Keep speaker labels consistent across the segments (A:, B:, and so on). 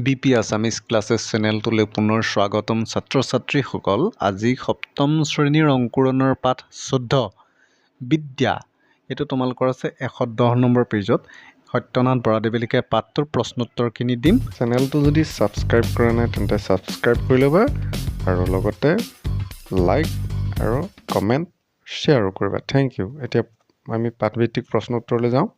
A: BP Assamese classes চেনেলটোলৈ পুনৰ স্বাগতম ছাত্ৰ-ছাত্ৰীসকল। আজি সপ্তম শ্ৰেণীৰ অংকুৰণৰ পাঠ 14 বিদ্যা। এইটো তোমালোকৰ আছে 110 নম্বৰ পেজত। সত্যনাথ বৰাদেৱে লিখা পাঠটোৰ প্ৰশ্নোত্তৰখিনি দিম। চেনেলটো যদি ছাবস্ক্ৰাইব কৰা নাই তেন্তে ছাবস্ক্ৰাইব কৰি ল'বা আৰু লগতে লাইক আৰু কমেণ্ট শ্বেয়াৰো কৰিবা। Thank you. এতিয়া আমি পাঠভিত্তিক প্ৰশ্নোত্তৰলৈ যাওঁ।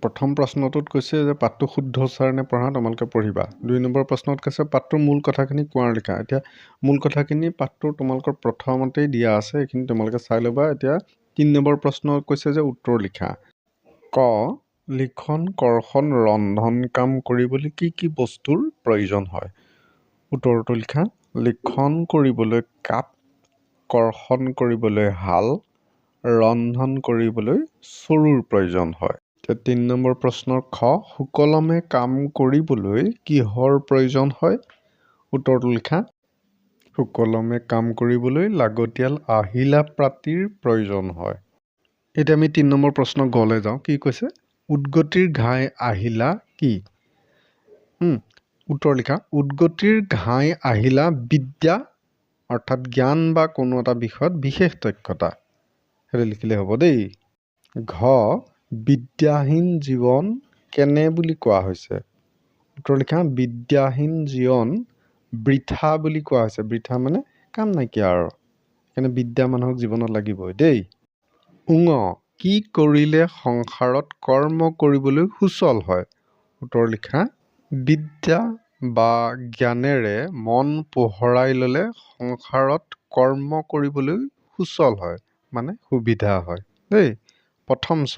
A: প্ৰথম প্ৰশ্নটোত কৈছে যে পাঠটো শুদ্ধ উচ্চাৰণে পঢ়া, তোমালোকে পঢ়িবা। 2 নম্বৰ প্ৰশ্নত কৈছে পাঠটোৰ মূল কথাখিনি কোৱাৰ লিখা। এতিয়া মূল কথাখিনি পাঠটোৰ তোমালোকৰ প্ৰথমতেই দিয়া আছে, এইখিনি তোমালোকে চাই ল'বা। এতিয়া 3 নম্বৰ প্ৰশ্নত কৈছে যে উত্তৰ লিখা। ক, লিখন, কৰ্ষণ, ৰন্ধন কাম কৰিবলৈ কি কি বস্তুৰ প্ৰয়োজন হয়? উত্তৰটো লিখা। লিখন কৰিবলৈ কাপ, কৰ্ষণ কৰিবলৈ হাল, ৰন্ধন কৰিবলৈ চৰুৰ প্ৰয়োজন হয়। 3 নম্বৰ প্ৰশ্নৰ খ, সুকলমে কাম কৰিবলৈ কিহৰ প্ৰয়োজন হয়? উত্তৰটো লিখা। সুকলমে কাম কৰিবলৈ লাগতিয়াল আহিলা পাতিৰ প্ৰয়োজন হয়। এতিয়া আমি 3 নম্বৰ প্ৰশ্ন গ'লে যাওঁ। কি কৈছে? উদ্গতিৰ ঘাই আহিলা কি? উত্তৰ লিখা। উদ্গতিৰ ঘাই আহিলা বিদ্যা অৰ্থাৎ জ্ঞান বা কোনো এটা বিষয়ত বিশেষ দক্ষতা। সেইটো লিখিলে হ'ব দেই। ঘ, বিদ্যাহীন জীৱন কেনে বুলি কোৱা হৈছে? উত্তৰ লিখা। বিদ্যাহীন জীৱন বৃথা বুলি কোৱা হৈছে। বৃথা মানে কাম নাইকিয়া আৰু। সেইকাৰণে বিদ্যা মানুহক জীৱনত লাগিবই দেই। উঙ, কি কৰিলে সংসাৰত কৰ্ম কৰিবলৈ সুচল হয়? উত্তৰ লিখা। বিদ্যা বা জ্ঞানেৰে মন পোহৰাই ল'লে সংসাৰত কৰ্ম কৰিবলৈ সুচল হয়, মানে সুবিধা হয় দেই। প্ৰথম চ,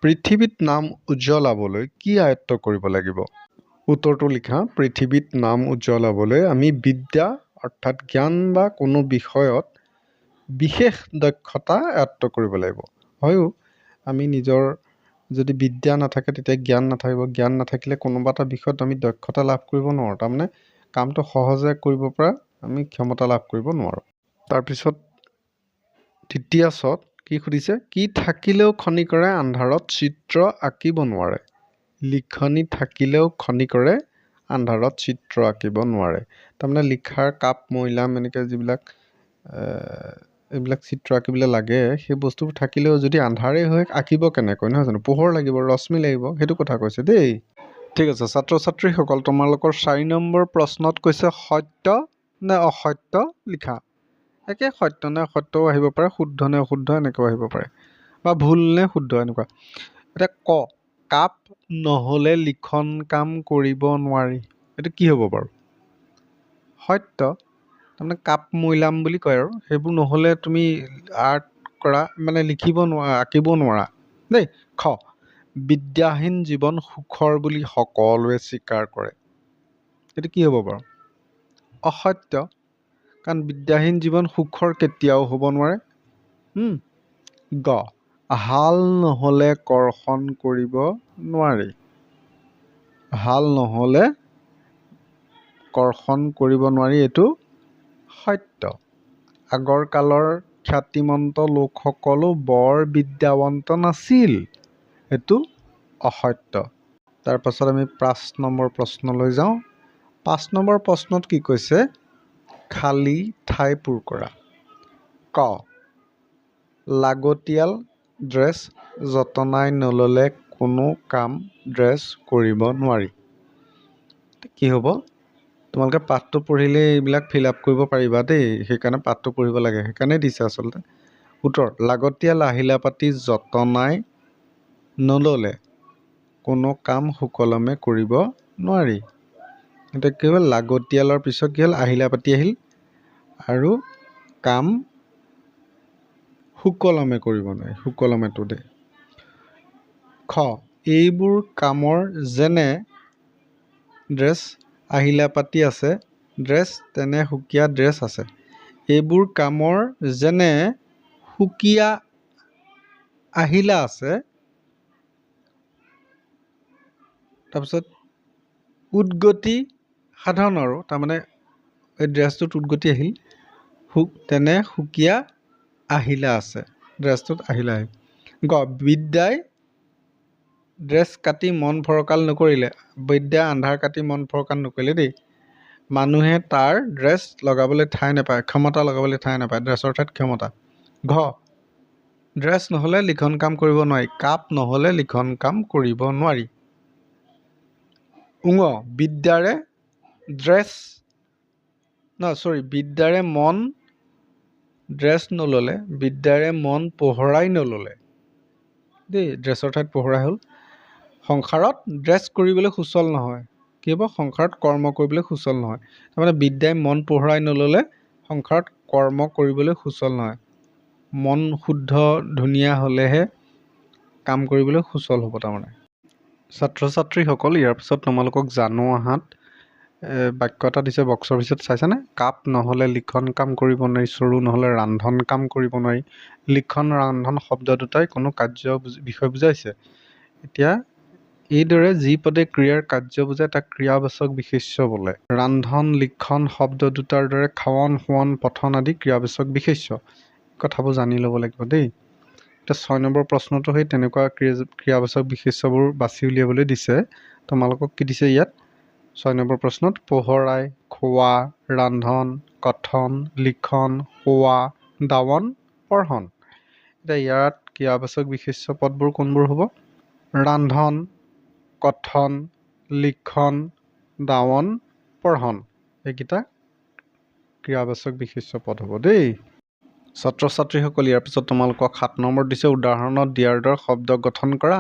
A: পৃথিৱীত নাম উজ্জ্বলাবলৈ কি আয়ত্ত কৰিব লাগিব? উত্তৰটো লিখা। পৃথিৱীত নাম উজ্জ্বলাবলৈ আমি বিদ্যা অৰ্থাৎ জ্ঞান বা কোনো বিষয়ত বিশেষ দক্ষতা আয়ত্ত কৰিব লাগিব। হয়ো আমি নিজৰ যদি বিদ্যা নাথাকে তেতিয়া জ্ঞান নাথাকিব। জ্ঞান নাথাকিলে কোনোবা এটা বিষয়ত আমি দক্ষতা লাভ কৰিব নোৱাৰোঁ। তাৰমানে কামটো সহজে কৰিব পৰা আমি ক্ষমতা লাভ কৰিব নোৱাৰোঁ। তাৰপিছত তৃতীয় চত কি সুধিছে? কি থাকিলেও খনিকৰে আন্ধাৰত চিত্ৰ আঁকিব নোৱাৰে? লিখনি থাকিলেও খনিকৰে আন্ধাৰত চিত্ৰ আঁকিব নোৱাৰে। তাৰমানে লিখাৰ কাপ, মৈলাম এনেকৈ যিবিলাক এইবিলাক চিত্ৰ আঁকিবলৈ লাগে, সেই বস্তুবোৰ থাকিলেও যদি আন্ধাৰেই হয় আঁকিব কেনেকৈ, নহয় জানো? পোহৰ লাগিব, ৰশ্মি লাগিব, সেইটো কথা কৈছে দেই। ঠিক আছে ছাত্ৰ-ছাত্ৰীসকল, তোমালোকৰ 4 নম্বৰ প্ৰশ্নত কৈছে সত্য নে অসত্য লিখা। একে সত্য নে অসত্যও আহিব পাৰে, শুদ্ধ নে অশুদ্ধ এনেকৈও আহিব পাৰে, বা ভুল নে শুদ্ধ এনেকুৱা। এতিয়া ক, কাপ নহ'লে লিখন কাম কৰিব নোৱাৰি। এইটো কি হ'ব বাৰু? সত্য। তাৰমানে কাপ মৈলাম বুলি কয় আৰু সেইবোৰ নহ'লে তুমি আৰ্ট কৰা মানে লিখিব নোৱাৰা, আঁকিব নোৱাৰা দেই। খ, বিদ্যাহীন জীৱন সুখৰ বুলি সকলোৱে স্বীকাৰ কৰে। এইটো কি হ'ব বাৰু? অসত্য। কাৰণ বিদ্যাহীন জীৱন সুখৰ কেতিয়াও হ'ব নোৱাৰে। গ, হাল নহ'লে কৰ্ষণ কৰিব নোৱাৰি। হাল নহ'লে কৰ্ষণ কৰিব নোৱাৰি, এইটো সত্য। আগৰ কালৰ খ্যাতিমন্ত লোকসকলো বৰ বিদ্যাৱন্ত নাছিল, এইটো অসত্য। তাৰপাছত আমি 5 নম্বৰ প্ৰশ্নলৈ যাওঁ। 5 নম্বৰ প্ৰশ্নত কি কৈছে? খালী ঠাই পূৰ কৰা। ক, লাগতিয়াল ড্ৰেছ যতনাই নল'লে কোনো কাম ড্ৰেছ কৰিব নোৱাৰি। কি হ'ব? তোমালোকে পাঠটো পঢ়িলে এইবিলাক ফিল আপ কৰিব পাৰিবা দেই। সেইকাৰণে পাঠটো পঢ়িব লাগে, সেইকাৰণে দিছে আচলতে। উত্তৰ, লাগতিয়াল আহিলা পাতি যতনাই নল'লে কোনো কাম সুকলমে কৰিব নোৱাৰি। এতিয়া কি হ'ল? লাগতিয়ালৰ পিছত কি হ'ল? আহিলা পাতি আহিল আৰু কাম সুকলমে কৰিব নোৱাৰি। সুকলমেটো দেই। খ, এইবোৰ কামৰ যেনে ড্ৰেছ আহিলা পাতি আছে, ড্ৰেছ তেনে সুকীয়া ড্ৰেছ আছে। এইবোৰ কামৰ যেনে সুকীয়া আহিলা আছে। তাৰপিছত উদ্গতি সাধাৰণ আৰু তাৰমানে এই ড্ৰেছটোত উদ্গতি আহিল, তেনে সুকীয়া আহিলা আছে। ড্ৰেছটোত আহিলা আহিল। গ, বিদ্যাই ড্ৰেছ কাটি মন ফৰকাল নকৰিলে। বিদ্যা আন্ধাৰ কাটি মন ফৰকাল নকৰিলে দেই। মানুহে তাৰ ড্ৰেছ লগাবলৈ ঠাই নাপায়, ক্ষমতা লগাবলৈ ঠাই নাপায়। ড্ৰেছৰ ঠাইত ক্ষমতা। ঘ ড্ৰেছ নহ'লে লিখন কাম কৰিব নোৱাৰি। কাপ নহ'লে লিখন কাম কৰিব নোৱাৰি। উঙ বিদ্যাৰে বিদ্যাৰে মন ড্ৰেছ নল'লে, বিদ্যাৰে মন পোহৰাই নল'লে দেই। ড্ৰেছৰ ঠাইত পোহৰাই হ'ল। সংসাৰত ড্ৰেছ কৰিবলৈ সুচল নহয়। কি হ'ব? সংসাৰত কৰ্ম কৰিবলৈ সুচল নহয়। তাৰমানে বিদ্যাই মন পোহৰাই নল'লে সংসাৰত কৰ্ম কৰিবলৈ সুচল নহয়। মন শুদ্ধ ধুনীয়া হ'লেহে কাম কৰিবলৈ সুচল হ'ব। তাৰমানে ছাত্ৰ ছাত্ৰীসকল, ইয়াৰ পিছত তোমালোকক জানো আহাত বাক্য এটা দিছে বক্সৰ পিছত, চাইছানে? কাপ নহ'লে লিখন কাম কৰিব নোৱাৰি, চৰু নহ'লে ৰান্ধন কাম কৰিব নোৱাৰি। লিখন ৰান্ধন শব্দ দুটাই কোনো কাৰ্য বিষয় বুজাইছে। এতিয়া এইদৰে যি পদে ক্ৰিয়াৰ কাৰ্য বুজায় তাক ক্ৰিয়াবাচক বিশেষ্য বোলে। ৰান্ধন লিখন শব্দ দুটাৰ দৰে খাৱন শোৱন পঠন আদি ক্ৰিয়াবাচক বিশেষ্য। কথাবোৰ জানি ল'ব লাগিব দেই। এতিয়া 6 নম্বৰ প্ৰশ্নটো সেই তেনেকুৱা ক্ৰিয়াবাচক বিশেষ্যবোৰ বাছি উলিয়াবলৈ দিছে। তোমালোকক কি দিছে ইয়াত? 6 নম্বৰ প্ৰশ্নত পোহৰাই, খোৱা, ৰান্ধন, কথন, লিখন, শোৱা, দাৱন, পঢ়ন। এতিয়া ইয়াত ক্ৰিয়াবাচক বিশেষ্য পদবোৰ কোনবোৰ হ'ব? ৰান্ধন, কথন, লিখন, দাৱন, পঢ়ন। এইকেইটা ক্ৰিয়াবাচক বিশেষ্য পদ হ'ব দেই। ছাত্ৰ ছাত্ৰীসকল, ইয়াৰ পিছত তোমালোকক 7 নম্বৰ দিছে উদাহৰণত দিয়াৰ দৰে শব্দ গঠন কৰা।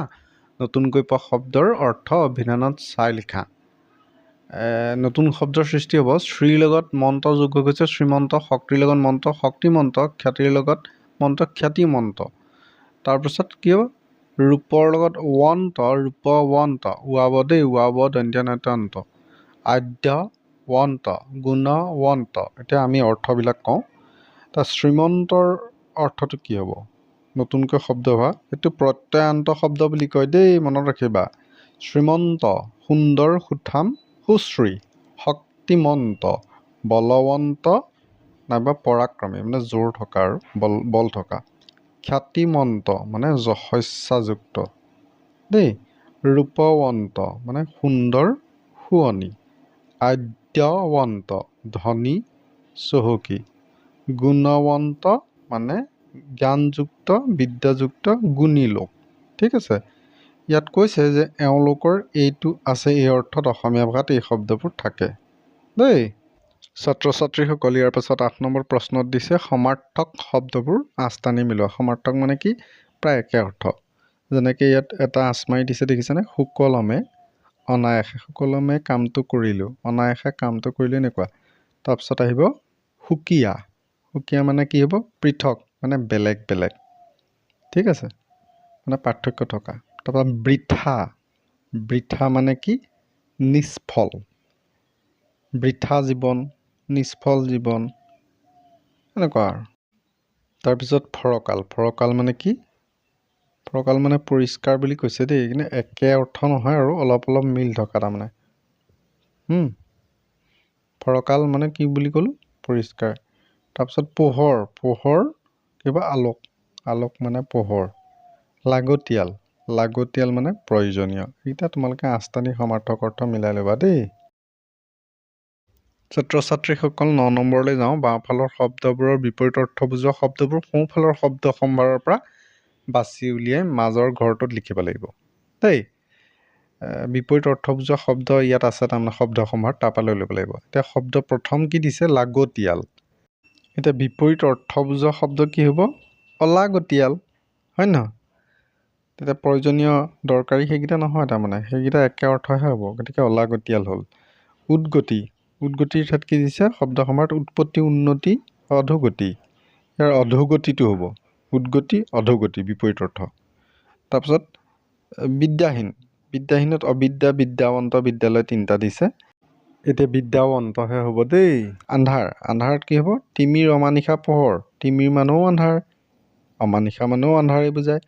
A: নতুনকৈ পোৱা শব্দৰ অৰ্থ অভিধানত চাই লিখা। নতুন শব্দৰ সৃষ্টি হ'ব। শ্ৰীৰ লগত মন্ত যোগ হৈ গৈছে শ্ৰীমন্ত, শক্তিৰ লগত মন্ত শক্তিমন্ত, খ্যাতিৰ লগত মন্ত খ্যাতিমন্ত। তাৰপিছত কি হ'ব? ৰূপৰ লগত ৱন্ত ৰূপৱন্ত, উৱাব দেই, উৱাব দন্ত্য আদ্য ৱন্ত, গুণৱন্ত। এতিয়া আমি অৰ্থবিলাক কওঁ। তাৰ শ্ৰীমন্তৰ অৰ্থটো কি হ'ব? নতুনকৈ শব্দ হোৱা, এইটো প্ৰত্যয়ান্ত শব্দ বুলি কয় দেই, মনত ৰাখিবা। শ্ৰীমন্ত সুন্দৰ, সুঠাম, সুশ্ৰী। শক্তিমন্ত বলৱন্ত নাইবা পৰাক্ৰমী, মানে জোৰ থকা আৰু বল থকা। খ্যাতিমন্ত মানে যশস্যাযুক্ত দেই। ৰূপৱন্ত মানে সুন্দৰ শুৱনি। আদ্যৱন্ত ধনী চহকী। গুণৱন্ত মানে জ্ঞানযুক্ত বিদ্যাযুক্ত গুণী লোক। ঠিক আছে। ইয়াত কৈছে যে এওঁলোকৰ এইটো আছে, এই অৰ্থত অসমীয়া ভাষাত এই শব্দবোৰ থাকে দেই। ছাত্ৰ ছাত্ৰীসকল, ইয়াৰ পাছত 8 নম্বৰ প্ৰশ্নত দিছে সমাৰ্থক শব্দবোৰ আঁচ টানি মিলোৱা। সমাৰ্থক মানে কি? প্ৰায় একে অৰ্থ। যেনেকৈ ইয়াত এটা আঁচ মাৰি দিছে, দেখিছেনে? সুকলমে অনায়াসে, সুকলমে কামটো কৰিলোঁ, অনায়াসে কামটো কৰিলোঁ, এনেকুৱা। তাৰপিছত আহিব সুকীয়া। সুকীয়া মানে কি হ'ব? পৃথক মানে বেলেগ বেলেগ। ঠিক আছে, মানে পাৰ্থক্য থকা। তাৰপৰা বৃথা। বৃথা মানে কি? নিষ্ফল। বৃথা জীৱন, নিষ্ফল জীৱন, এনেকুৱা আৰু। তাৰপিছত ফৰকাল। ফৰকাল মানে কি? ফৰকাল মানে পৰিষ্কাৰ বুলি কৈছে দেই, কিন্তু একে অৰ্থ নহয় আৰু অলপ অলপ মিল থকা তাৰমানে। ফৰকাল মানে কি বুলি ক'লোঁ? পৰিষ্কাৰ। তাৰপিছত পোহৰ। পোহৰ কিবা আলোক। আলোক মানে পোহৰ। লাগতিয়াল। লাগতিয়াল মানে প্ৰয়োজনীয়। এইকেইটা তোমালোকে আঁচ টানি সমাৰ্থক অৰ্থ মিলাই ল'বা দেই। ছাত্ৰ ছাত্ৰীসকল, 9 নম্বৰলৈ যাওঁ। বাওঁফালৰ শব্দবোৰৰ বিপৰীত অৰ্থ বুজোৱা শব্দবোৰ সোঁফালৰ শব্দ সম্ভাৰৰ পৰা বাছি উলিয়াই মাজৰ ঘৰটোত লিখিব লাগিব দেই। বিপৰীত অৰ্থ বুজোৱা শব্দ ইয়াত আছে, তাৰমানে শব্দ সম্ভাৰ তাৰপৰা লৈ ল'ব লাগিব। এতিয়া শব্দ প্ৰথম কি দিছে? লাগতিয়াল। এতিয়া বিপৰীত অৰ্থ বুজোৱা শব্দ কি হ'ব? অলাগতিয়াল, হয় নহয়? তেতিয়া প্ৰয়োজনীয় দৰকাৰী সেইকেইটা নহয়, তাৰমানে সেইকেইটা একে অৰ্থহে হ'ব, গতিকে অলাগতিয়াল হ'ল। উদ্গতি। উদ্গতিৰ ঠাইত কি দিছে? শব্দ সম্ভাৰত উৎপত্তি, উন্নতি, অধোগতি। ইয়াৰ অধোগতিটো হ'ব। উদ্গতি অধোগতি বিপৰীত অৰ্থ। তাৰপিছত বিদ্যাহীন। বিদ্যাহীনত অবিদ্যা, বিদ্যাৱন্ত, বিদ্যালয় তিনিটা দিছে। এতিয়া বিদ্যাৱন্তহে হ'ব দেই। আন্ধাৰ। আন্ধাৰত কি হ'ব? তিমিৰ অমানিশা পোহৰ। তিমিৰ মানেও আন্ধাৰ, অমানিশা মানেও আন্ধাৰেই বুজায়।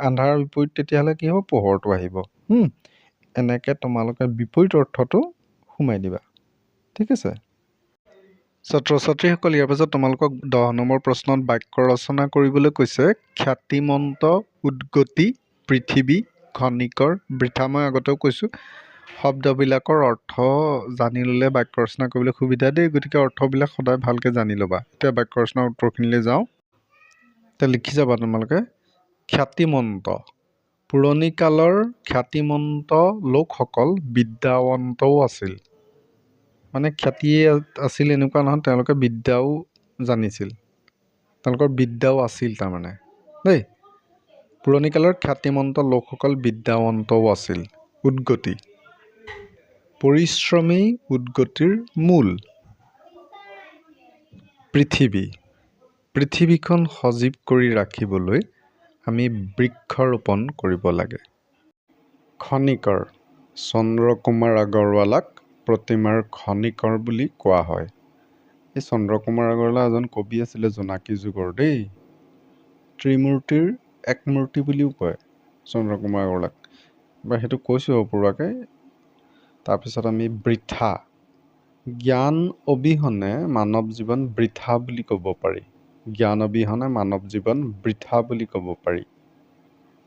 A: আন্ধাৰৰ বিপৰীত তেতিয়াহ'লে কি হ'ব? পোহৰটো আহিব। এনেকৈ তোমালোকে বিপৰীত অৰ্থটো সোমাই দিবা। ঠিক আছে। ছাত্ৰ ছাত্ৰীসকল, ইয়াৰ পাছত তোমালোকক 10 নম্বৰ প্ৰশ্নত বাক্য ৰচনা কৰিবলৈ কৈছে। খ্যাতিমন্ত, উদ্গতি, পৃথিৱী, খনিকৰ বৃথা মই আগতেও কৈছোঁ শব্দবিলাকৰ অৰ্থ জানি ল'লে বাক্য ৰচনা কৰিবলৈ সুবিধা দেই, গতিকে অৰ্থবিলাক সদায় ভালকৈ জানি ল'বা। এতিয়া বাক্য ৰচনাৰ উত্তৰখিনিলৈ যাওঁ। এতিয়া লিখি যাবা তোমালোকে। খ্যাতিমন্ত, পুৰণি কালৰ খ্যাতিমন্ত লোকসকল বিদ্যাৱন্তও আছিল। মানে খ্যাতিয়ে আছিল এনেকুৱা নহয়, তেওঁলোকে বিদ্যাও জানিছিল, তেওঁলোকৰ বিদ্যাও আছিল তাৰমানে দেই। পুৰণি কালৰ খ্যাতিমন্ত লোকসকল বিদ্যাৱন্তও আছিল। উদ্গতি, পৰিশ্ৰমেই উদ্গতিৰ মূল। পৃথিৱী, পৃথিৱীখন সজীৱ কৰি ৰাখিবলৈ আমি বৃক্ষৰোপণ কৰিব লাগে। খনিকৰ, চন্দ্ৰকুমাৰ আগৰৱালাক প্ৰতিমাৰ খনিকৰ বুলি কোৱা হয়। এই চন্দ্ৰকুমাৰ আগৰৱালা এজন কবি আছিলে জোনাকী যুগৰ দেই। ত্ৰিমূৰ্তিৰ এক মূৰ্তি বুলিও কয় চন্দ্ৰকুমাৰ আগৰৱালাক, বা সেইটো কৈছোঁ অপূৰ্বাকৈ। তাৰপিছত আমি বৃথা, জ্ঞান অবিহনে মানৱ জীৱন বৃথা বুলি ক'ব পাৰি। জ্ঞান অবিহনে মানৱ জীৱন বৃথা বুলি ক'ব পাৰি।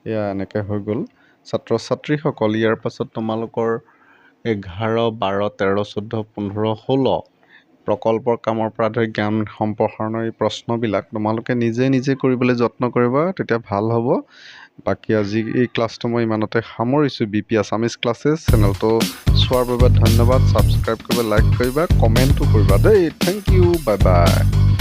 A: এয়া এনেকৈ হৈ গ'ল। ছাত্ৰ ছাত্ৰীসকল, ইয়াৰ পাছত তোমালোকৰ 11, 12, 13, 14, 15, 16 প্ৰকল্পৰ কামৰ পৰা ধৰি জ্ঞান সম্প্ৰসাৰণৰ এই প্ৰশ্নবিলাক তোমালোকে নিজে নিজে কৰিবলৈ যত্ন কৰিবা, তেতিয়া ভাল হ'ব। বাকী আজি এই ক্লাছটো মই ইমানতে সামৰিছোঁ। BP আছামিজ ক্লাছেছ চেনেলটো চোৱাৰ বাবে ধন্যবাদ। ছাবস্ক্ৰাইব কৰিবা, লাইক কৰিবা, কমেণ্টো কৰিবা দেই। Thank you, bye by.